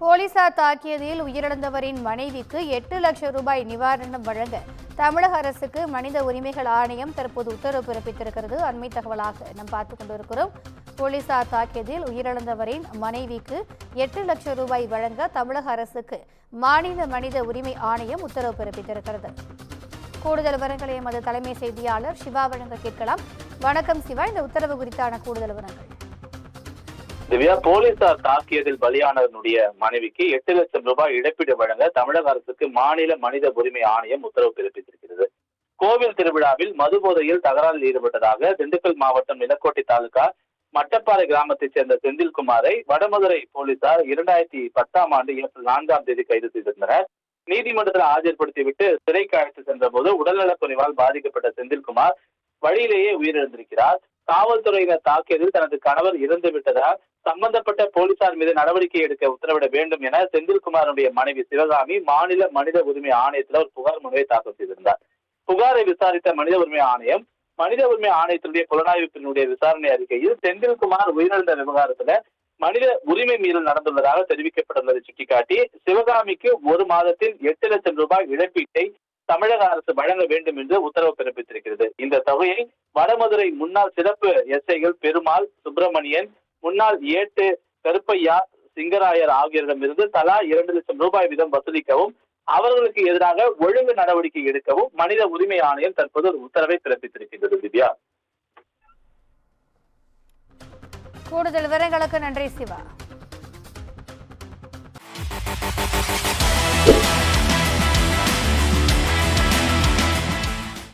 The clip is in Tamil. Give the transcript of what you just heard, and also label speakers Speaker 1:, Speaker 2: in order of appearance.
Speaker 1: போலீசார் தாக்கியதில் உயிரிழந்தவரின் மனைவிக்கு 8 லட்சம் ரூபாய் நிவாரணம் வழங்க தமிழக அரசுக்கு மனித உரிமைகள் ஆணையம் தற்போது உத்தரவு பிறப்பித்திருக்கிறது. அண்மை தகவலாக நாம் பார்த்துக் கொண்டிருக்கிறோம். போலீசார் தாக்கியதில் உயிரிழந்தவரின் மனைவிக்கு 8 லட்சம் ரூபாய் வழங்க தமிழக அரசுக்கு மாநில மனித உரிமை ஆணையம் உத்தரவு பிறப்பித்திருக்கிறது. கூடுதல் விவரங்களை எமது தலைமை செய்தியாளர் சிவா வழங்க கேட்கலாம். வணக்கம் சிவா, இந்த உத்தரவு குறித்தான கூடுதல் விவரங்கள்.
Speaker 2: திவ்யா, போலீசார் தாக்கியதில் பலியானவனுடைய மனைவிக்கு 8 லட்சம் ரூபாய் இழப்பீடு வழங்க தமிழக அரசுக்கு மாநில மனித உரிமை ஆணையம் உத்தரவு பிறப்பித்திருக்கிறது. கோவில் திருவிழாவில் மது போதையில் தகராறில் ஈடுபட்டதாக திண்டுக்கல் மாவட்டம் நிலக்கோட்டை தாலுகா மட்டப்பாறை கிராமத்தைச் சேர்ந்த செந்தில்குமாரை வடமதுரை போலீசார் 2010ஆம் ஆண்டு ஏப்ரல் 4ஆம் தேதி கைது செய்திருந்தனர். நீதிமன்றத்தில் ஆஜர்படுத்திவிட்டு சிறைக்கு அழைத்து சென்ற போது உடல்நலக்குறைவால் பாதிக்கப்பட்ட செந்தில்குமார் வழியிலேயே உயிரிழந்திருக்கிறார். காவல்துறையினர் தாக்கியதில் தனது கணவர் இறந்து விட்டதால் சம்பந்தப்பட்ட போலீசார் மீது நடவடிக்கை எடுக்க உத்தரவிட வேண்டும் என செந்தில்குமாருடைய மனைவி சிவகாமி மாநில மனித உரிமை ஆணையத்தில் ஒரு புகார் மனுவை தாக்கல் செய்திருந்தார். புகாரை விசாரித்த மனித உரிமை ஆணையம் ஆணையத்தினுடைய புலனாய்வு பிரிவினுடைய விசாரணை அறிக்கையில் செந்தில்குமார் உயிரிழந்த விவகாரத்துல மனித உரிமை மீறல் நடந்துள்ளதாக தெரிவிக்கப்பட்டுள்ளதை சுட்டிக்காட்டி சிவகாமிக்கு ஒரு மாதத்தில் 8 லட்சம் ரூபாய் இழப்பீட்டை தமிழக அரசு வழங்க வேண்டும் என்று உத்தரவு பிறப்பித்திருக்கிறது. இந்த தொகையை வடமதுரை முன்னாள் சிறப்பு எஸ்ஐகள் பெருமாள், சுப்பிரமணியன், முன்னாள் ஏட்டு கருப்பையா, சிங்கராயர் ஆகியோரிடமிருந்து தலா 2 லட்சம் ரூபாய் வீதம் வசூலிக்கவும் அவர்களுக்கு எதிராக ஒழுங்கு நடவடிக்கை எடுக்கவும் மனித உரிமை ஆணையம் தற்போது ஒரு உத்தரவை பிறப்பித்திருக்கின்றது. திவ்யா,
Speaker 1: கூடுதல் விவரங்களுக்கு நன்றி சிவா.